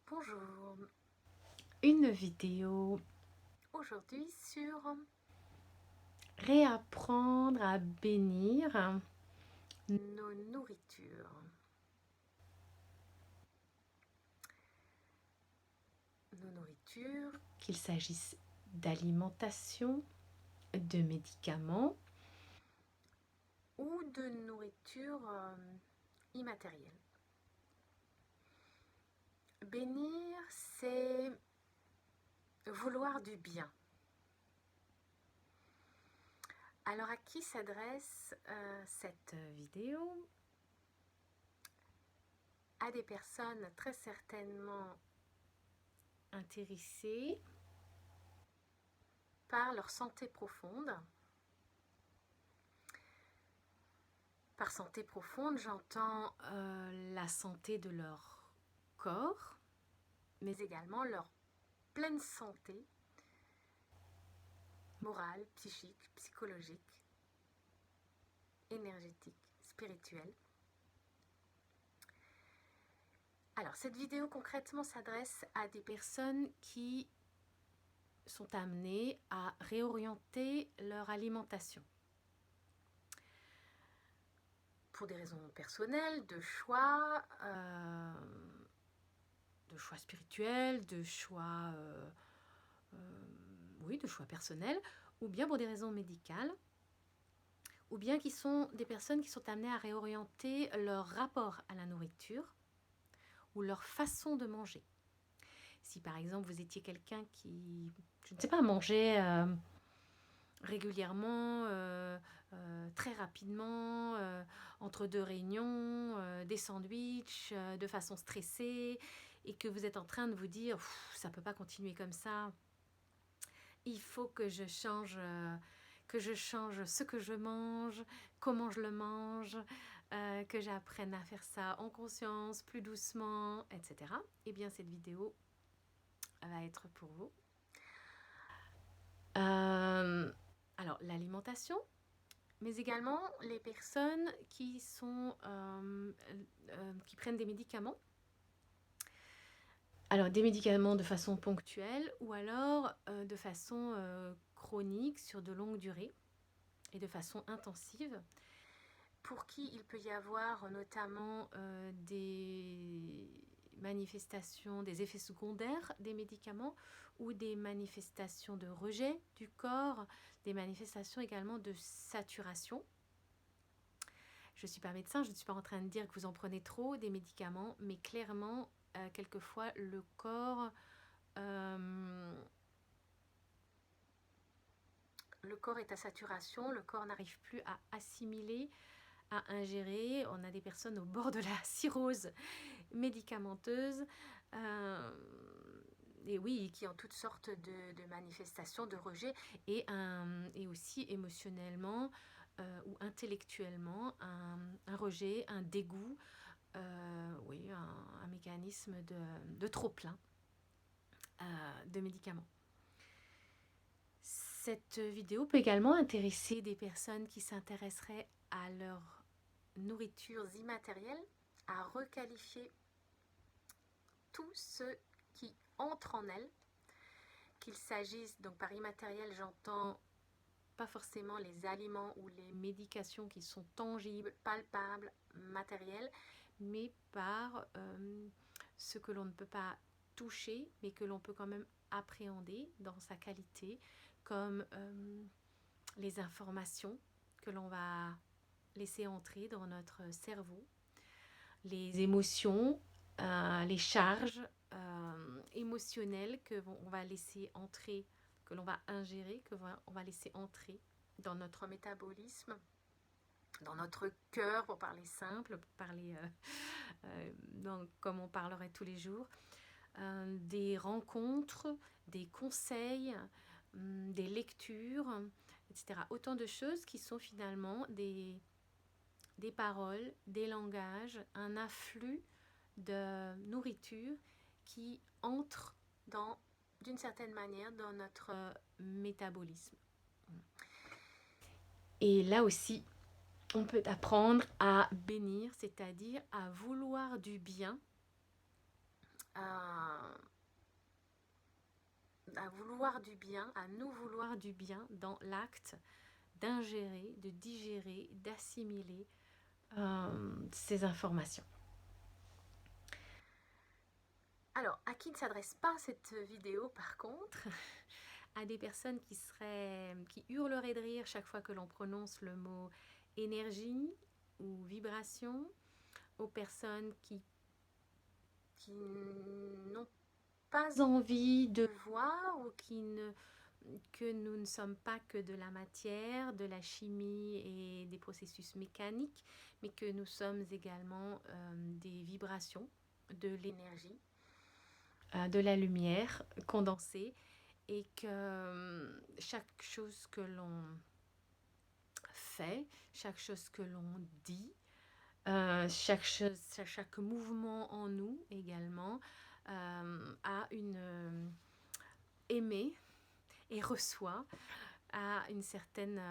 Bonjour, Une vidéo aujourd'hui sur réapprendre à bénir nos nourritures. Nos nourritures, qu'il s'agisse d'alimentation, de médicaments. ou de nourriture immatérielle. Bénir, c'est vouloir du bien. Alors à qui s'adresse cette vidéo? À des personnes très certainement intéressées par leur santé profonde. Par santé profonde, j'entends la santé de leur corps, mais également leur pleine santé morale, psychique, psychologique, énergétique, spirituelle. Alors, cette vidéo concrètement s'adresse à des personnes qui sont amenées à réorienter leur alimentation. Pour des raisons personnelles, de choix spirituels, de choix personnels, ou bien pour des raisons médicales, ou bien qui sont des personnes qui sont amenées à réorienter leur rapport à la nourriture ou leur façon de manger. Si par exemple vous étiez quelqu'un qui, je ne sais pas, mangeait régulièrement, très rapidement, entre deux réunions, des sandwichs, de façon stressée, et que vous êtes en train de vous dire ça ne peut pas continuer comme ça, il faut que je change ce que je mange, comment je le mange, que j'apprenne à faire ça en conscience, plus doucement, etc. Eh bien, cette vidéo va être pour vous. Alors, l'alimentation, mais également les personnes qui prennent des médicaments. Alors, des médicaments de façon ponctuelle ou alors de façon chronique sur de longues durées et de façon intensive, pour qui il peut y avoir notamment des manifestations, des effets secondaires des médicaments ou des manifestations de rejet du corps, des manifestations également de saturation. Je ne suis pas médecin, je ne suis pas en train de dire que vous en prenez trop des médicaments, mais clairement, quelquefois, le corps est à saturation, le corps n'arrive plus à assimiler, à ingérer. On a des personnes au bord de la cirrhose médicamenteuse, et oui, qui ont toutes sortes de manifestations de rejet, et aussi émotionnellement ou intellectuellement un rejet, un dégoût, oui, un mécanisme de trop-plein de médicaments. Cette vidéo peut également intéresser des personnes qui s'intéresseraient à leurs nourritures immatérielles, à requalifier tout ce qui entre en elles, qu'il s'agisse, donc par immatériel, j'entends pas forcément les aliments ou les médications qui sont tangibles, palpables, matériels, mais par ce que l'on ne peut pas toucher, mais que l'on peut quand même appréhender dans sa qualité, comme les informations que l'on va laisser entrer dans notre cerveau, les émotions, les charges émotionnelles que on va laisser entrer, que l'on va ingérer, on va laisser entrer dans notre métabolisme, dans notre cœur, pour parler simple, pour parler comme on parlerait tous les jours, des rencontres, des conseils, des lectures, etc. Autant de choses qui sont finalement des paroles, des langages, un afflux de nourriture qui entre d'une certaine manière dans notre métabolisme. Et là aussi, on peut apprendre à bénir, c'est-à-dire à vouloir du bien à vouloir du bien, à nous vouloir du bien dans l'acte d'ingérer, de digérer, d'assimiler ces informations. Alors, à qui ne s'adresse pas cette vidéo par contre? À des personnes qui hurleraient de rire chaque fois que l'on prononce le mot énergie ou vibration, aux personnes qui n'ont pas envie de voir ou que nous ne sommes pas que de la matière, de la chimie et des processus mécaniques, mais que nous sommes également des vibrations, de l'énergie, De la lumière condensée, et que chaque chose que l'on fait, chaque chose que l'on dit, chaque mouvement en nous également a émet et reçoit à une certaine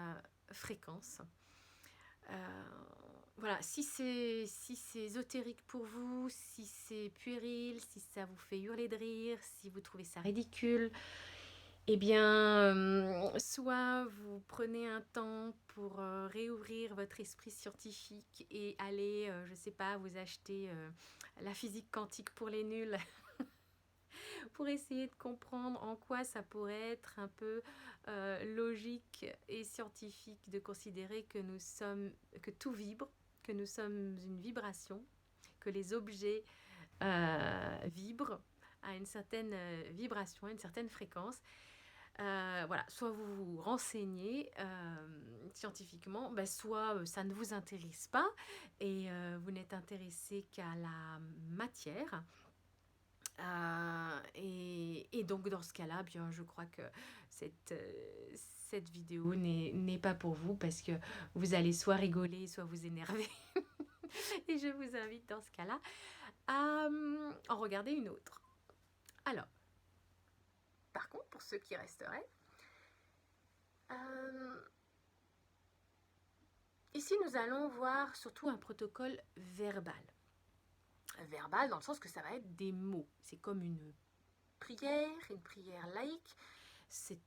fréquence. Voilà, si c'est ésotérique pour vous, si c'est puéril, si ça vous fait hurler de rire, si vous trouvez ça ridicule, eh bien, soit vous prenez un temps pour réouvrir votre esprit scientifique et aller, je ne sais pas, vous acheter la physique quantique pour les nuls pour essayer de comprendre en quoi ça pourrait être un peu logique et scientifique de considérer que tout vibre, que nous sommes une vibration, que les objets vibrent à une certaine vibration, à une certaine fréquence. Voilà, soit vous vous renseignez scientifiquement, soit ça ne vous intéresse pas et vous n'êtes intéressé qu'à la matière. Et donc dans ce cas-là, bien, je crois que cette vidéo n'est pas pour vous parce que vous allez soit rigoler, soit vous énerver. Et je vous invite dans ce cas-là à en regarder une autre. Alors, par contre, pour ceux qui resteraient, ici nous allons voir surtout un protocole verbal. Verbal dans le sens que ça va être des mots. C'est comme une prière laïque. C'est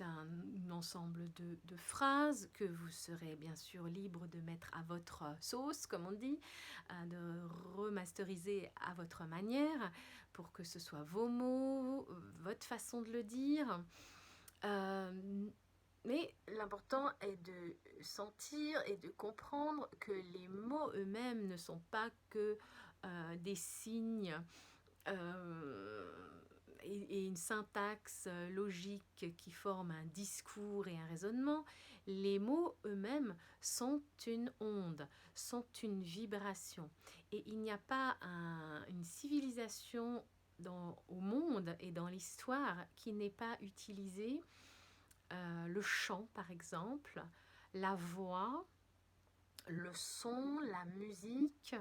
un ensemble de phrases que vous serez bien sûr libre de mettre à votre sauce, comme on dit, de remasteriser à votre manière pour que ce soit vos mots, votre façon de le dire. Mais l'important est de sentir et de comprendre que les mots eux-mêmes ne sont pas que des signes et une syntaxe logique qui forment un discours et un raisonnement. Les mots eux-mêmes sont une onde, sont une vibration. Et il n'y a pas une civilisation au monde et dans l'histoire qui n'ait pas utilisé le chant, par exemple, la voix, le son, la musique,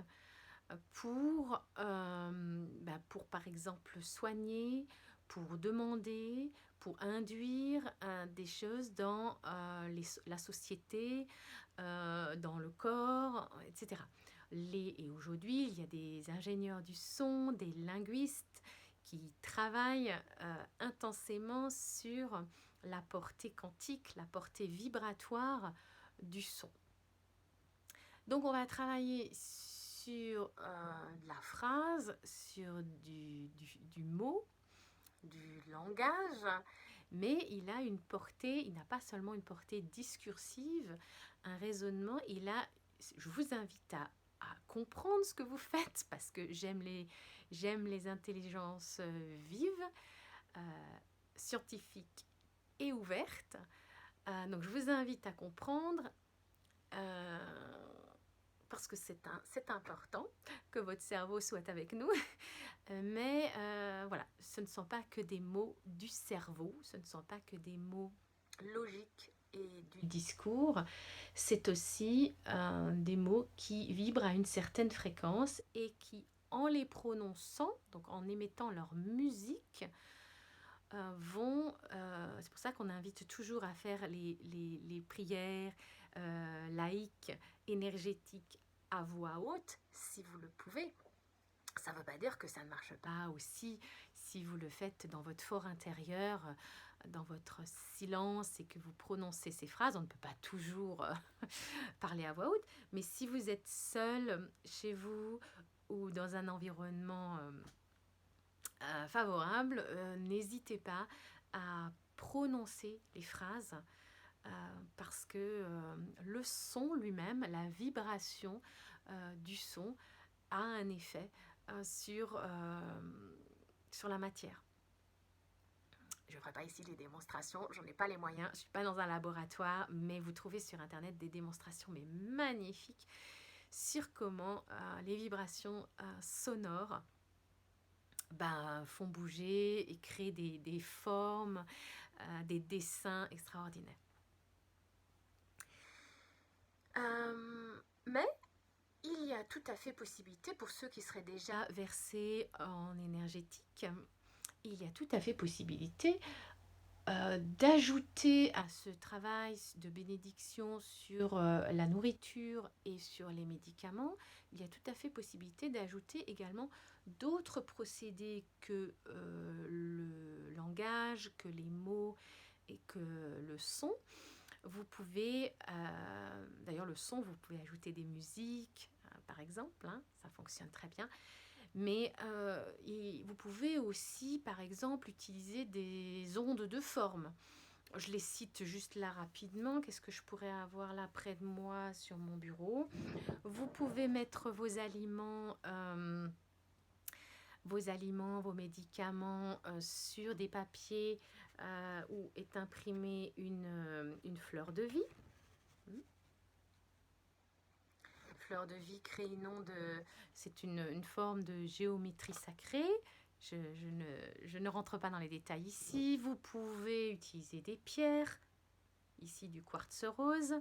pour par exemple soigner, pour demander, pour induire des choses dans la société, dans le corps, etc. Et aujourd'hui, il y a des ingénieurs du son, des linguistes qui travaillent intensément sur la portée quantique, la portée vibratoire du son. Donc on va travailler sur la phrase, sur du mot, du langage, mais il n'a pas seulement une portée discursive, un raisonnement, je vous invite à comprendre ce que vous faites parce que j'aime les intelligences vives, scientifiques et ouvertes. Donc je vous invite à comprendre parce que c'est important que votre cerveau soit avec nous. Mais voilà, ce ne sont pas que des mots du cerveau, ce ne sont pas que des mots logiques et du discours, c'est aussi des mots qui vibrent à une certaine fréquence et qui, en les prononçant, donc en émettant leur musique, c'est pour ça qu'on invite toujours à faire les prières laïques, énergétiques à voix haute, si vous le pouvez. Ça ne veut pas dire que ça ne marche pas aussi si vous le faites dans votre fort intérieur, dans votre silence et que vous prononcez ces phrases. On ne peut pas toujours parler à voix haute, mais si vous êtes seul chez vous ou dans un environnement favorable, n'hésitez pas à prononcer les phrases parce que le son lui-même, la vibration du son a un effet sur la matière. Je ne ferai pas ici les démonstrations, j'en ai pas les moyens, je ne suis pas dans un laboratoire, mais vous trouvez sur internet des démonstrations mais magnifiques sur comment les vibrations sonores font bouger et créent des formes, des dessins extraordinaires. Mais il y a tout à fait possibilité, pour ceux qui seraient déjà versés en énergétique, il y a tout à fait possibilité d'ajouter à ce travail de bénédiction sur la nourriture et sur les médicaments, il y a tout à fait possibilité d'ajouter également d'autres procédés que le langage, que les mots et que le son. Vous pouvez, d'ailleurs le son, vous pouvez ajouter des musiques, par exemple, hein, ça fonctionne très bien. Mais vous pouvez aussi, par exemple, utiliser des ondes de forme. Je les cite juste là rapidement. Qu'est-ce que je pourrais avoir là près de moi sur mon bureau? Vous pouvez mettre vos aliments, vos médicaments sur des papiers où est imprimée une fleur de vie. Fleur de vie crée une onde, c'est une forme de géométrie sacrée. Je ne rentre pas dans les détails ici. Vous pouvez utiliser des pierres, ici du quartz rose.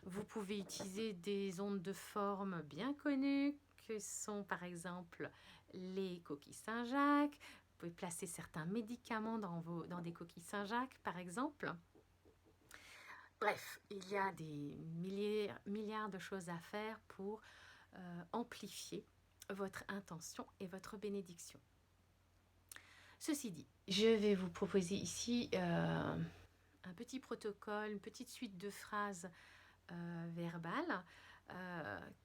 Vous pouvez utiliser des ondes de forme bien connues, que sont par exemple les coquilles Saint-Jacques. Vous pouvez placer certains médicaments dans des coquilles Saint-Jacques, par exemple. Bref, il y a des milliards de choses à faire pour amplifier votre intention et votre bénédiction. Ceci dit, je vais vous proposer ici un petit protocole, une petite suite de phrases verbales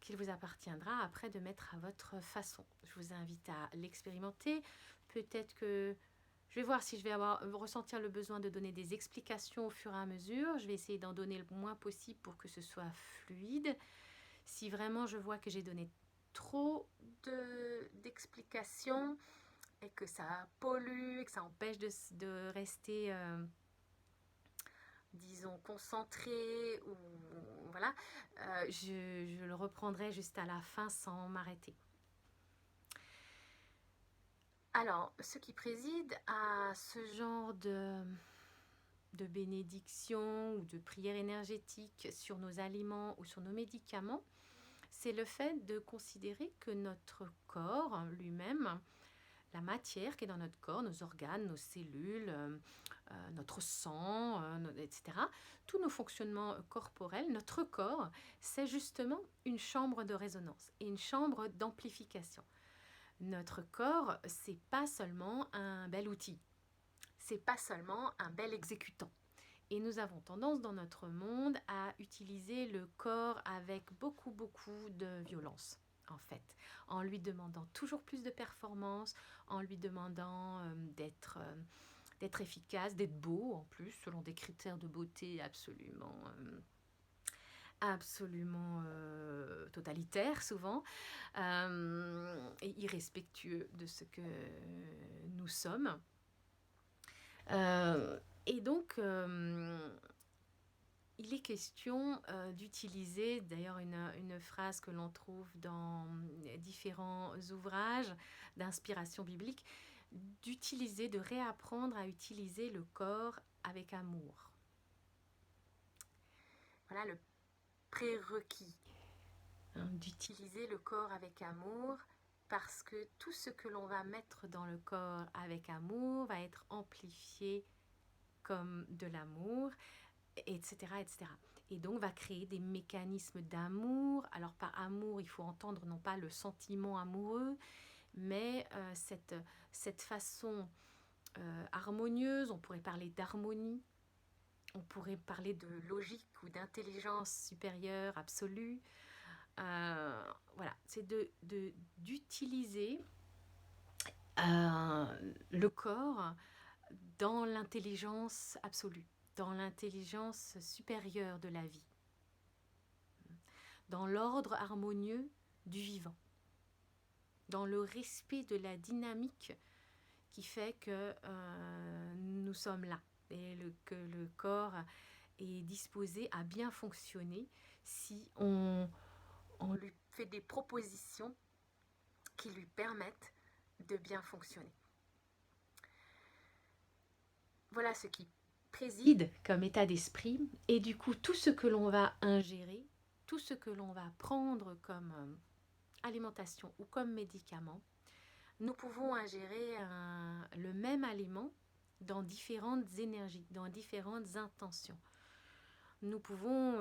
qu'il vous appartiendra après de mettre à votre façon. Je vous invite à l'expérimenter. Peut-être que je vais voir si je vais ressentir le besoin de donner des explications au fur et à mesure. Je vais essayer d'en donner le moins possible pour que ce soit fluide. Si vraiment je vois que j'ai donné trop d'explications et que ça pollue et que ça empêche de rester, disons, concentré, ou voilà, je le reprendrai juste à la fin sans m'arrêter. Alors, ce qui préside à ce genre de bénédiction ou de prière énergétique sur nos aliments ou sur nos médicaments, c'est le fait de considérer que notre corps lui-même, la matière qui est dans notre corps, nos organes, nos cellules, notre sang, etc., tous nos fonctionnements corporels, notre corps, c'est justement une chambre de résonance et une chambre d'amplification. Notre corps, c'est pas seulement un bel outil, c'est pas seulement un bel exécutant. Et nous avons tendance dans notre monde à utiliser le corps avec beaucoup de violence, en fait, en lui demandant toujours plus de performance, en lui demandant d'être efficace, d'être beau en plus, selon des critères de beauté absolument totalitaire souvent, et irrespectueux de ce que nous sommes. Et donc, il est question d'utiliser, d'ailleurs une phrase que l'on trouve dans différents ouvrages d'inspiration biblique, de réapprendre à utiliser le corps avec amour. Voilà le prérequis, d'utiliser le corps avec amour, parce que tout ce que l'on va mettre dans le corps avec amour va être amplifié comme de l'amour, etc., etc. Et donc va créer des mécanismes d'amour. Alors par amour, il faut entendre non pas le sentiment amoureux, mais cette façon harmonieuse, on pourrait parler d'harmonie, on pourrait parler de logique ou d'intelligence supérieure absolue. Voilà, c'est d'utiliser le corps dans l'intelligence absolue, dans l'intelligence supérieure de la vie, dans l'ordre harmonieux du vivant, dans le respect de la dynamique qui fait que nous sommes là et que le corps est disposé à bien fonctionner si on lui fait des propositions qui lui permettent de bien fonctionner. Voilà ce qui préside comme état d'esprit, et du coup tout ce que l'on va ingérer, tout ce que l'on va prendre comme alimentation ou comme médicament, nous pouvons ingérer le même aliment dans différentes énergies, dans différentes intentions. Nous pouvons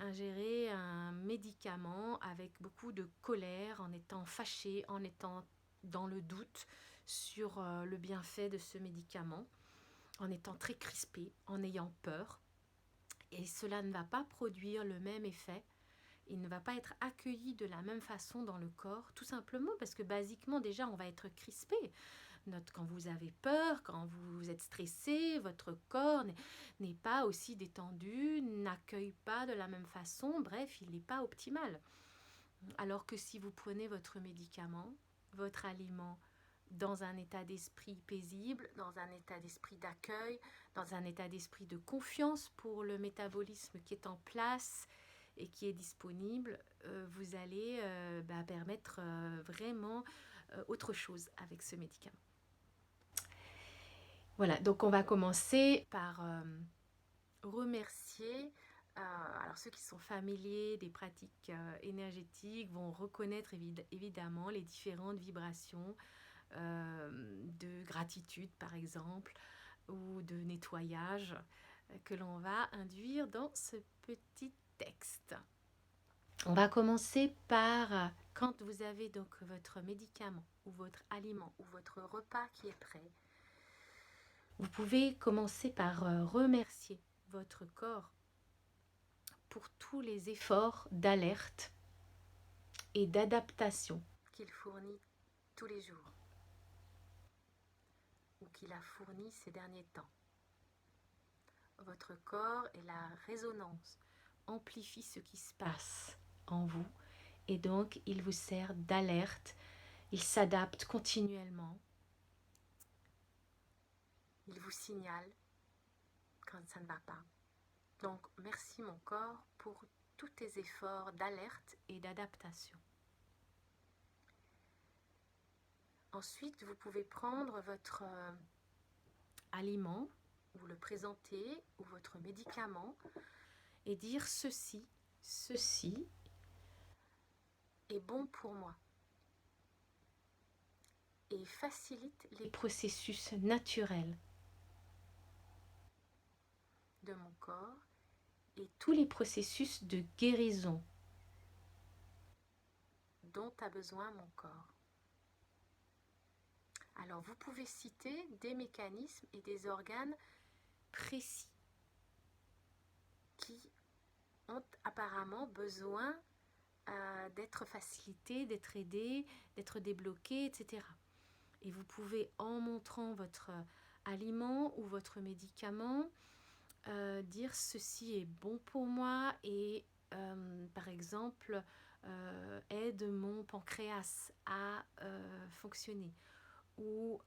ingérer un médicament avec beaucoup de colère, en étant fâché, en étant dans le doute sur le bienfait de ce médicament, en étant très crispé, en ayant peur. Et cela ne va pas produire le même effet. Il ne va pas être accueilli de la même façon dans le corps, tout simplement parce que basiquement déjà on va être crispé. Quand vous avez peur, quand vous êtes stressé, votre corps n'est pas aussi détendu, n'accueille pas de la même façon, bref, il n'est pas optimal. Alors que si vous prenez votre médicament, votre aliment, dans un état d'esprit paisible, dans un état d'esprit d'accueil, dans un état d'esprit de confiance pour le métabolisme qui est en place et qui est disponible, vous allez permettre vraiment autre chose avec ce médicament. Voilà, donc on va commencer par remercier. Alors ceux qui sont familiers des pratiques énergétiques vont reconnaître évidemment les différentes vibrations de gratitude par exemple, ou de nettoyage que l'on va induire dans ce petit texte. On va commencer par quand vous avez donc votre médicament ou votre aliment ou votre repas qui est prêt. Vous pouvez commencer par remercier votre corps pour tous les efforts d'alerte et d'adaptation qu'il fournit tous les jours ou qu'il a fourni ces derniers temps. Votre corps et la résonance amplifient ce qui se passe en vous et donc il vous sert d'alerte, il s'adapte continuellement. Il vous signale quand ça ne va pas. Donc, merci mon corps pour tous tes efforts d'alerte et d'adaptation. Ensuite, vous pouvez prendre votre aliment, ou le présenter, ou votre médicament, et dire ceci est bon pour moi. Et facilite les processus naturels de mon corps et tous les processus de guérison dont a besoin mon corps. Alors vous pouvez citer des mécanismes et des organes précis qui ont apparemment besoin d'être facilités, d'être aidés, d'être débloqués, etc. Et vous pouvez, en montrant votre aliment ou votre médicament, dire ceci est bon pour moi et par exemple aide mon pancréas à fonctionner ou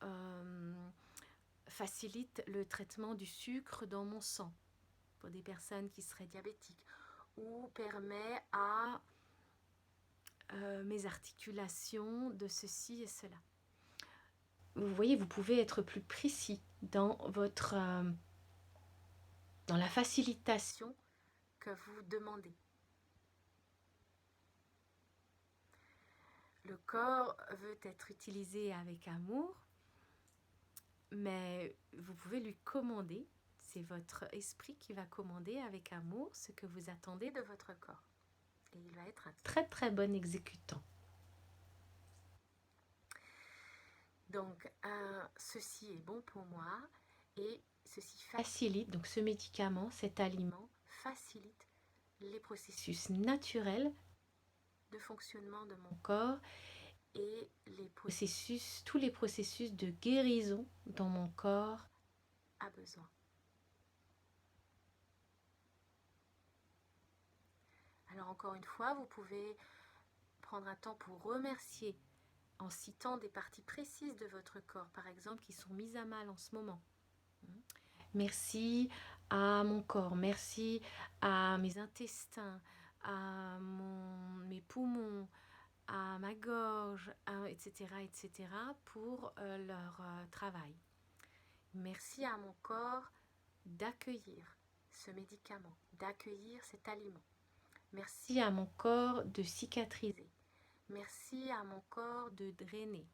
facilite le traitement du sucre dans mon sang pour des personnes qui seraient diabétiques ou permet à mes articulations de ceci et cela. Vous voyez, vous pouvez être plus précis dans votre dans la facilitation que vous demandez. Le corps veut être utilisé avec amour, mais vous pouvez lui commander, c'est votre esprit qui va commander avec amour ce que vous attendez de votre corps. Et il va être un très très bon exécutant. Donc, ceci est bon pour moi et ceci facilite, donc ce médicament, cet aliment, facilite les processus naturels de fonctionnement de mon corps et tous les processus de guérison dont mon corps a besoin. Alors encore une fois, vous pouvez prendre un temps pour remercier en citant des parties précises de votre corps, par exemple, qui sont mises à mal en ce moment. Merci à mon corps, merci à mes intestins, à mes poumons, à ma gorge, etc., etc., pour leur travail. Merci à mon corps d'accueillir ce médicament, d'accueillir cet aliment. Merci à mon corps de cicatriser. Merci à mon corps de drainer.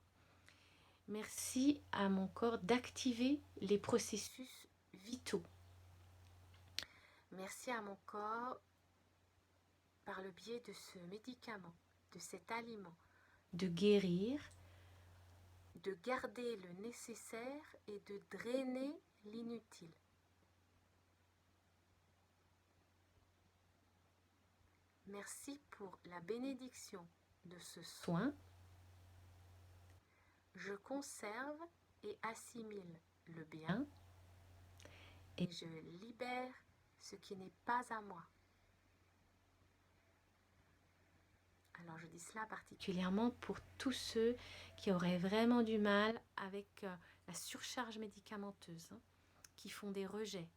Merci à mon corps d'activer les processus vitaux. Merci à mon corps, par le biais de ce médicament, de cet aliment, de guérir, de garder le nécessaire et de drainer l'inutile. Merci pour la bénédiction de ce soin. Je conserve et assimile le bien et je libère ce qui n'est pas à moi. Alors je dis cela particulièrement pour tous ceux qui auraient vraiment du mal avec la surcharge médicamenteuse, qui font des rejets.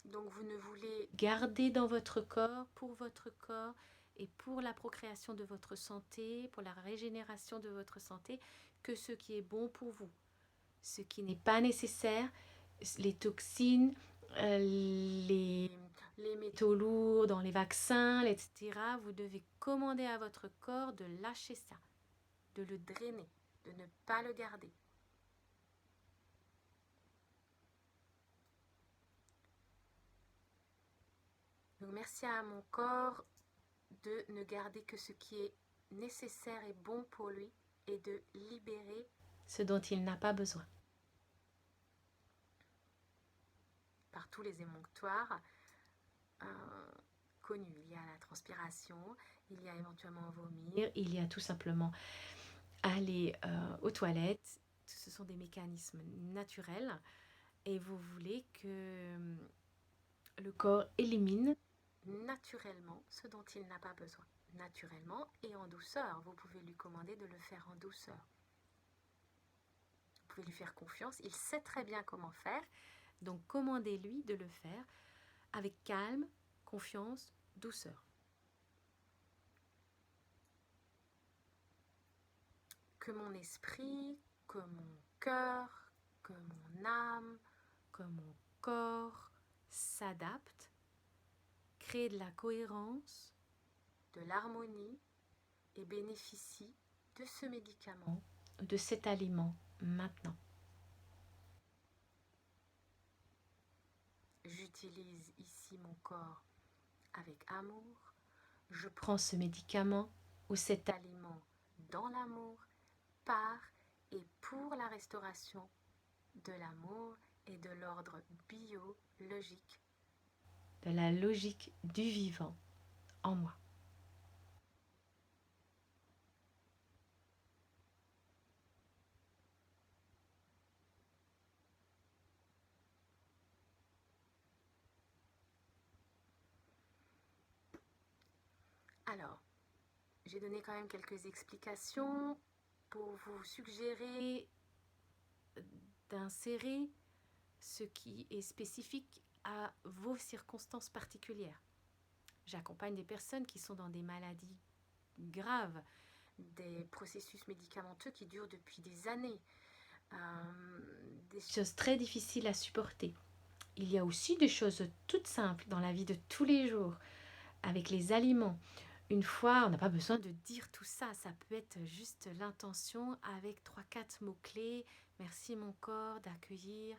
Donc vous ne voulez garder dans votre corps, pour votre corps et pour la procréation de votre santé, pour la régénération de votre santé, que ce qui est bon pour vous. Ce qui n'est pas nécessaire, les toxines, les métaux lourds dans les vaccins, etc. Vous devez commander à votre corps de lâcher ça, de le drainer, de ne pas le garder. Donc merci à mon corps de ne garder que ce qui est nécessaire et bon pour lui et de libérer ce dont il n'a pas besoin. Par tous les émonctoires connus. Il y a la transpiration, il y a éventuellement vomir, il y a tout simplement aller aux toilettes. Ce sont des mécanismes naturels et vous voulez que le corps élimine naturellement ce dont il n'a pas besoin. Naturellement et en douceur. Vous pouvez lui commander de le faire en douceur. Vous pouvez lui faire confiance. Il sait très bien comment faire. Donc commandez-lui de le faire avec calme, confiance, douceur. Que mon esprit, que mon cœur, que mon âme, que mon corps s'adapte, crée de la cohérence, de l'harmonie et bénéficie de ce médicament, de cet aliment maintenant. J'utilise ici mon corps avec amour. Je prends ce médicament ou cet aliment dans l'amour, par et pour la restauration de l'amour et de l'ordre biologique, de la logique du vivant en moi. Alors, j'ai donné quand même quelques explications pour vous suggérer d'insérer ce qui est spécifique à vos circonstances particulières. J'accompagne des personnes qui sont dans des maladies graves, des processus médicamenteux qui durent depuis des années, des choses très difficiles à supporter. Il y a aussi des choses toutes simples dans la vie de tous les jours, avec les aliments. Une fois, on n'a pas besoin de dire tout ça. Ça peut être juste l'intention avec 3-4 mots-clés. Merci mon corps d'accueillir,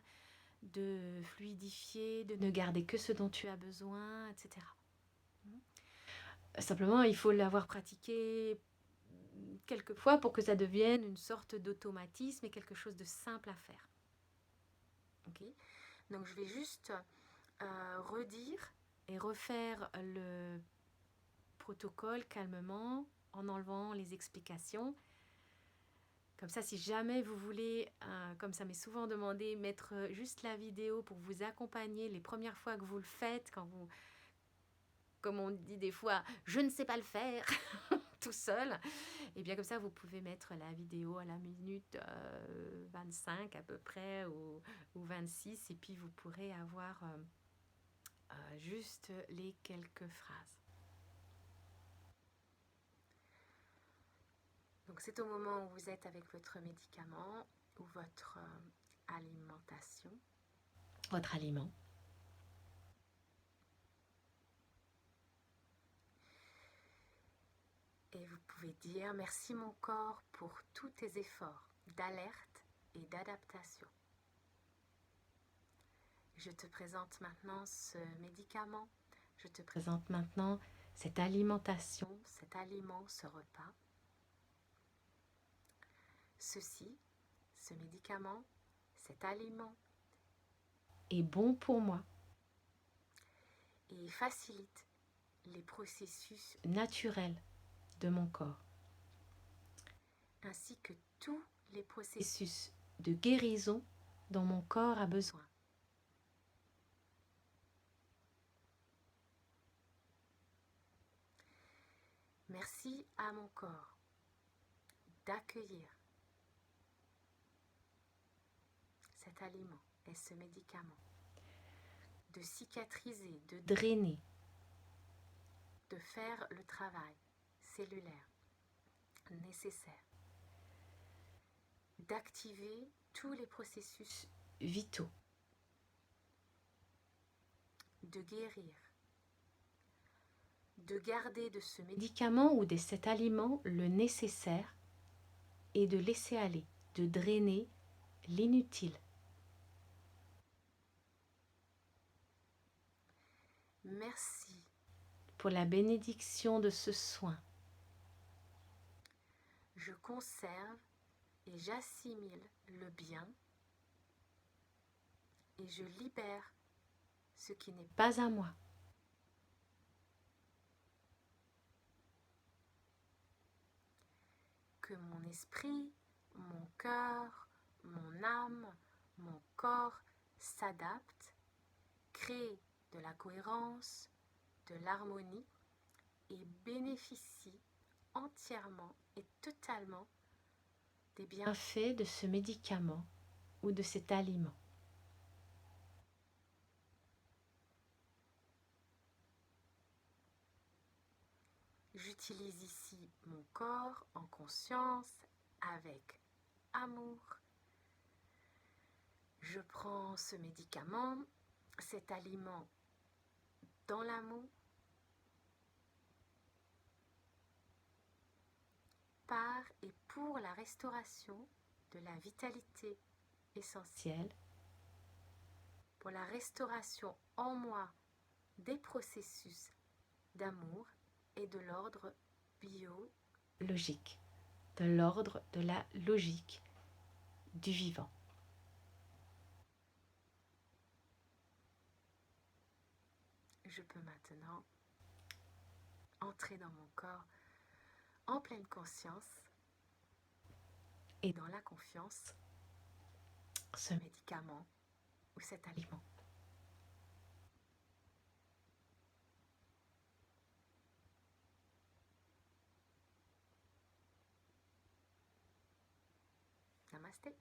de fluidifier, de ne garder que ce dont tu as besoin, etc. Simplement, il faut l'avoir pratiqué quelquefois pour que ça devienne une sorte d'automatisme et quelque chose de simple à faire. Ok. Donc je vais juste redire et refaire le protocole calmement en enlevant les explications. Comme ça, si jamais vous voulez, comme ça m'est souvent demandé, mettre juste la vidéo pour vous accompagner les premières fois que vous le faites, quand vous, comme on dit des fois, je ne sais pas le faire tout seul, et bien comme ça, vous pouvez mettre la vidéo à la minute 25 à peu près ou 26, et puis vous pourrez avoir juste les quelques phrases. Donc c'est au moment où vous êtes avec votre médicament ou votre alimentation. Votre aliment. Et vous pouvez dire merci mon corps pour tous tes efforts d'alerte et d'adaptation. Je te présente maintenant ce médicament. Je te présente maintenant cette alimentation, cet aliment, ce repas. Ceci, ce médicament, cet aliment est bon pour moi et facilite les processus naturels de mon corps, ainsi que tous les processus de guérison dont mon corps a besoin. Merci à mon corps d'accueillir cet aliment et ce médicament, de cicatriser, de drainer, de faire le travail cellulaire nécessaire, d'activer tous les processus vitaux, de guérir, de garder de ce médicament ou de cet aliment le nécessaire et de laisser aller, de drainer l'inutile. Merci pour la bénédiction de ce soin. Je conserve et j'assimile le bien et je libère ce qui n'est pas à moi. Que mon esprit, mon cœur, mon âme, mon corps s'adaptent, créent de la cohérence, de l'harmonie et bénéficient entièrement et totalement des bienfaits de ce médicament ou de cet aliment. J'utilise ici mon corps en conscience, avec amour. Je prends ce médicament, cet aliment dans l'amour, par et pour la restauration de la vitalité essentielle, pour la restauration en moi des processus d'amour et de l'ordre biologique, de l'ordre de la logique du vivant. Je peux maintenant entrer dans mon corps en pleine conscience et dans la confiance, ce médicament ou cet aliment. Namasté.